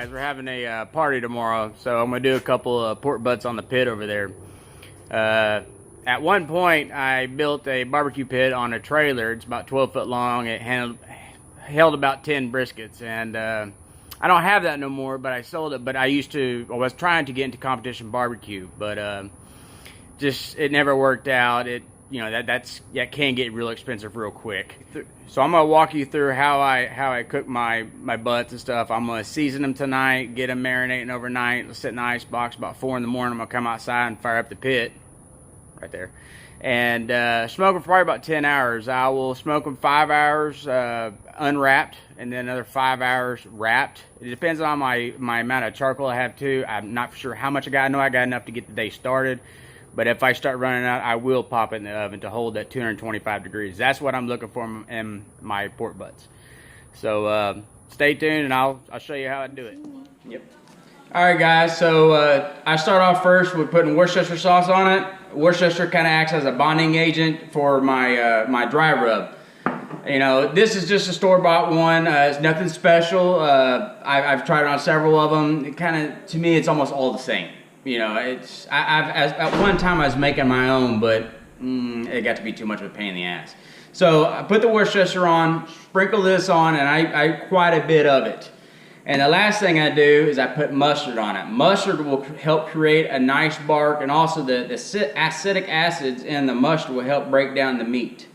We're having a party tomorrow, so I'm gonna do a couple of pork butts on the pit over there. At one point, I built a barbecue pit on a trailer. It's about 12 foot long. It held about 10 briskets, and I don't have that no more. But I sold it. But I was trying to get into competition barbecue, but just it never worked out. That can get real expensive real quick. So I'm gonna walk you through how I cook my butts and stuff. I'm gonna season them tonight, get them marinating overnight. They'll sit in the ice box. About 4 in the morning, I'm gonna come outside and fire up the pit right there, and smoke them for probably about 10 hours. I will smoke them 5 hours unwrapped, and then another 5 hours wrapped. It depends on my amount of charcoal I have too. I'm not sure how much I got. I know I got enough to get the day started. But if I start running out, I will pop it in the oven to hold that 225 degrees. That's what I'm looking for in my pork butts. So stay tuned, and I'll show you how I do it. Yep. All right, guys. So I start off first with putting Worcestershire sauce on it. Worcestershire kind of acts as a bonding agent for my dry rub. You know, this is just a store-bought one. It's nothing special. I've tried it on several of them. To me, it's almost all the same. You know, at one time I was making my own, but it got to be too much of a pain in the ass. So I put the Worcestershire on, sprinkle this on, and I quite a bit of it. And the last thing I do is I put mustard on it. Mustard will help create a nice bark, and also the acidic acids in the mustard will help break down the meat.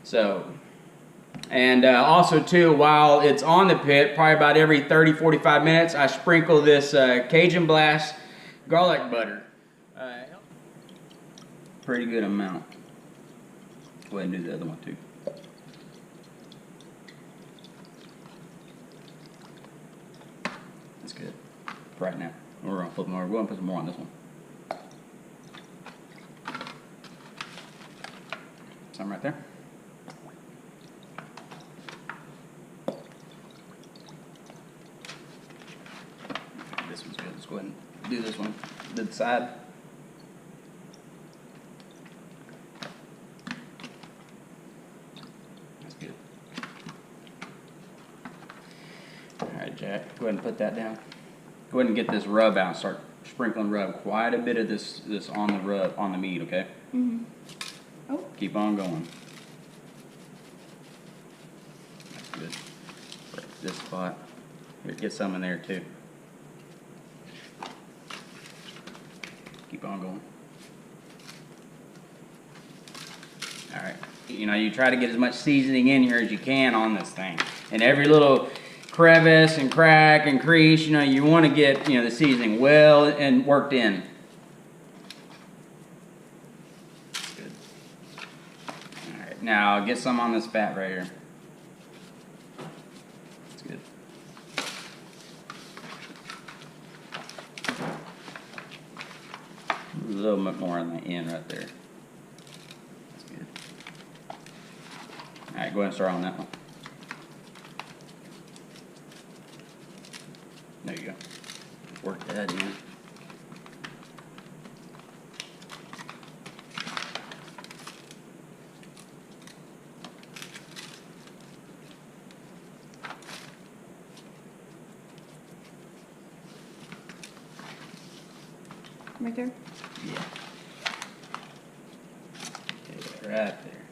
So, and also too, while it's on the pit, probably about every 30-45 minutes, I sprinkle this Cajun Blast garlic butter. Pretty good amount. Go ahead and do the other one too. That's good. For right now. We're gonna flip them over. We're gonna put some more on this one. Some right there. This one's good. Let's go ahead and do this one. Do the side. That's good. Alright, Jack, go ahead and put that down. Go ahead and get this rub out and start sprinkling rub. Quite a bit of this on the rub, on the meat, okay? Mm-hmm. Oh. Keep on going. That's good. Right, this spot. Here, get some in there too. Keep on going. Alright. You know, you try to get as much seasoning in here as you can on this thing. And every little crevice and crack and crease, you know, you want to get, you know, the seasoning well and worked in. Good. Alright, now get some on this fat right here. That's good. A little bit more on the end right there. That's good. Alright, go ahead and start on that one. There you go. Work that in. Right there? Yeah. Okay, right there.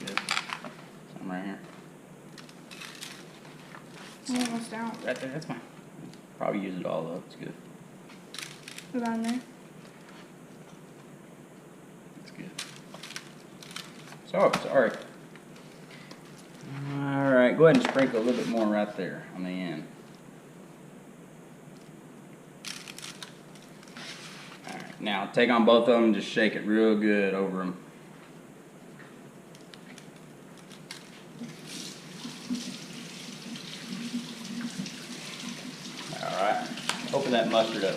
Good. Some right here. Almost out. Right there, that's fine. Probably use it all up, it's good. Put it on there. That's good. So, sorry. Alright, go ahead and sprinkle a little bit more right there on the end. Now take on both of them, just shake it real good over them. Alright, open that mustard up.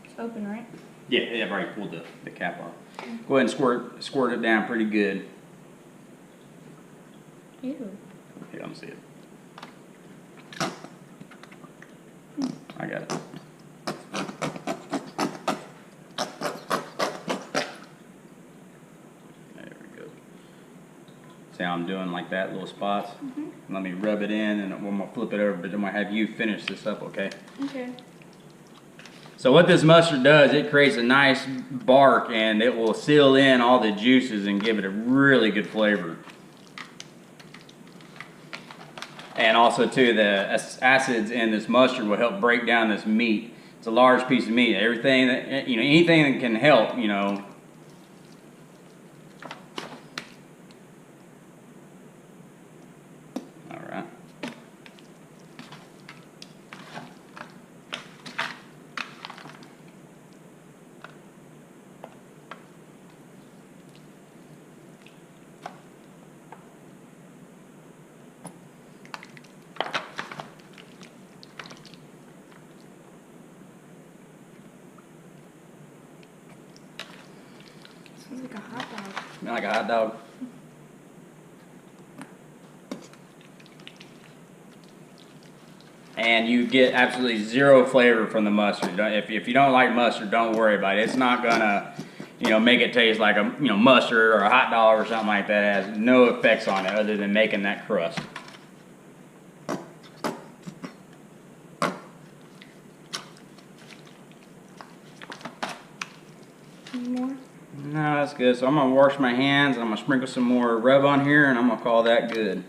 It's open, right? Yeah, I've already pulled the cap off. Go ahead and squirt it down pretty good. Ew. Here, let me see it. I got it. There we go. See how I'm doing like that, little spots? Let me rub it in and I'm going to flip it over, but I'm going to have you finish this up, okay? Okay. So what this mustard does, it creates a nice bark and it will seal in all the juices and give it a really good flavor. And also too, the acids in this mustard will help break down this meat. It's a large piece of meat. Everything that, you know, anything that can help, you know. All right. Sounds like a hot dog. Smell like a hot dog. And you get absolutely zero flavor from the mustard. If you don't like mustard, don't worry about it. It's not gonna, you know, make it taste like a, you know, mustard or a hot dog or something like that. It has no effects on it other than making that crust. Any more? No, that's good. So I'm gonna wash my hands and I'm gonna sprinkle some more rub on here and I'm gonna call that good.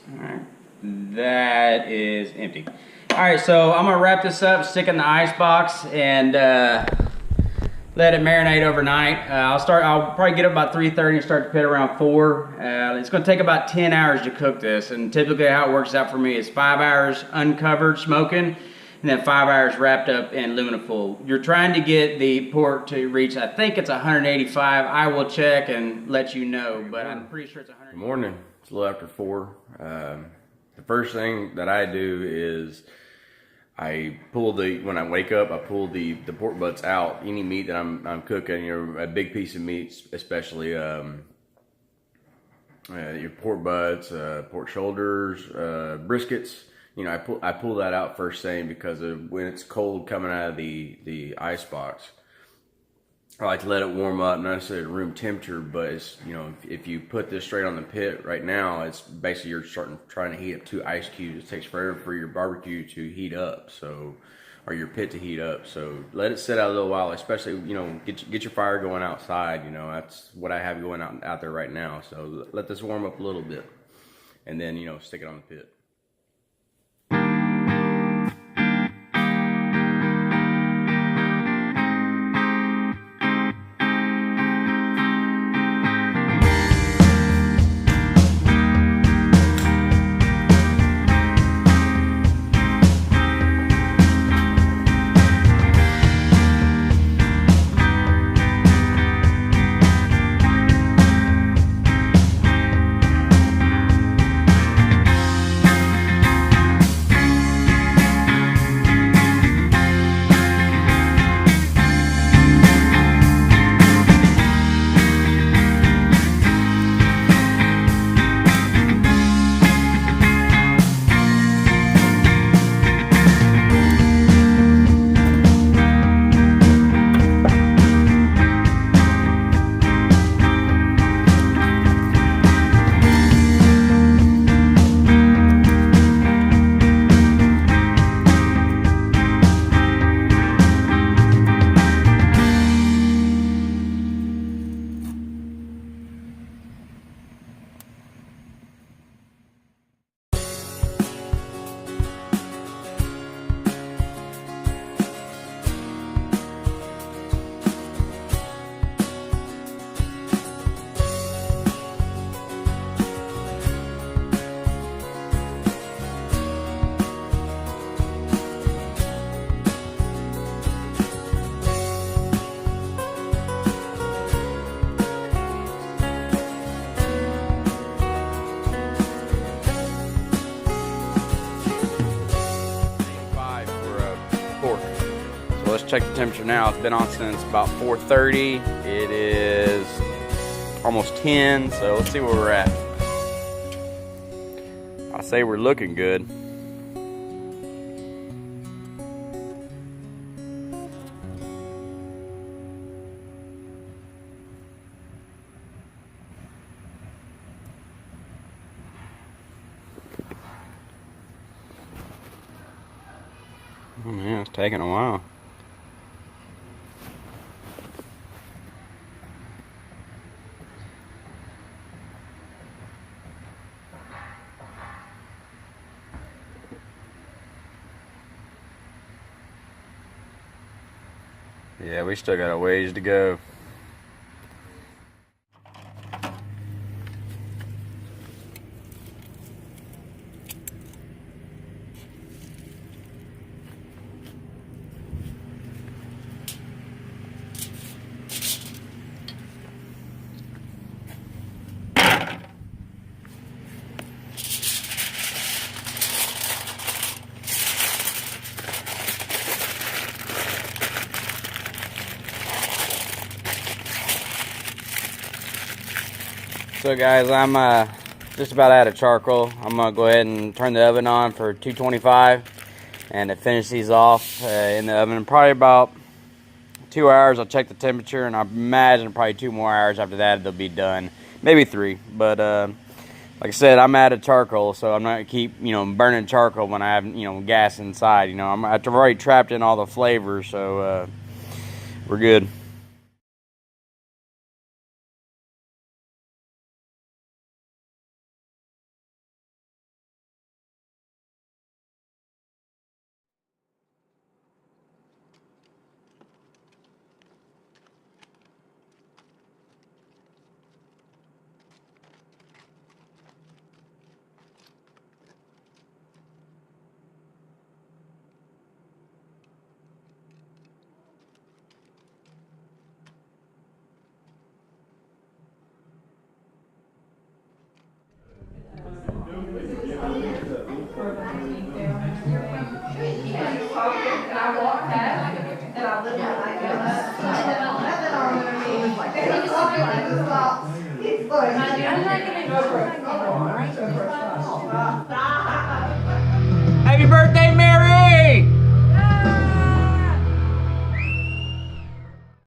Alright, that is empty. Alright, so I'm gonna wrap this up, stick it in the ice box, and let it marinate overnight. I'll probably get up about 3:30 and start the pit around 4. It's gonna take about 10 hours to cook this, and typically how it works out for me is 5 hours uncovered smoking, and then 5 hours wrapped up in aluminum foil. You're trying to get the pork to reach, I think it's 185. I will check and let you know, but I'm pretty sure it's 100. Good morning. It's a little after 4. The first thing that I do is when I wake up, I pull the pork butts out. Any meat that I'm cooking, you know, a big piece of meat, especially your pork butts, pork shoulders, briskets. You know, I pull that out first thing because of when it's cold coming out of the ice box. I like to let it warm up, not necessarily at room temperature, but it's, you know, if you put this straight on the pit right now, it's basically you're trying to heat up 2 ice cubes. It takes forever for your barbecue to heat up, or your pit to heat up. So let it sit out a little while, especially, you know, get your fire going outside. You know, that's what I have going out there right now. So let this warm up a little bit, and then, you know, stick it on the pit. to check the temperature now. It's been on since about 4:30. It is almost 10, so let's see where we're at. I say we're looking good. Oh man, it's taking a while. Yeah, we still got a ways to go. So guys, I'm just about out of charcoal. I'm gonna go ahead and turn the oven on for 225 and to finish these off in the oven. Probably about 2 hours. I'll check the temperature, and I imagine probably 2 more hours after that they'll be done. Maybe 3, but like I said, I'm out of charcoal, so I'm not gonna keep burning charcoal when I have gas inside. I've already trapped in all the flavors, so we're good. Happy birthday!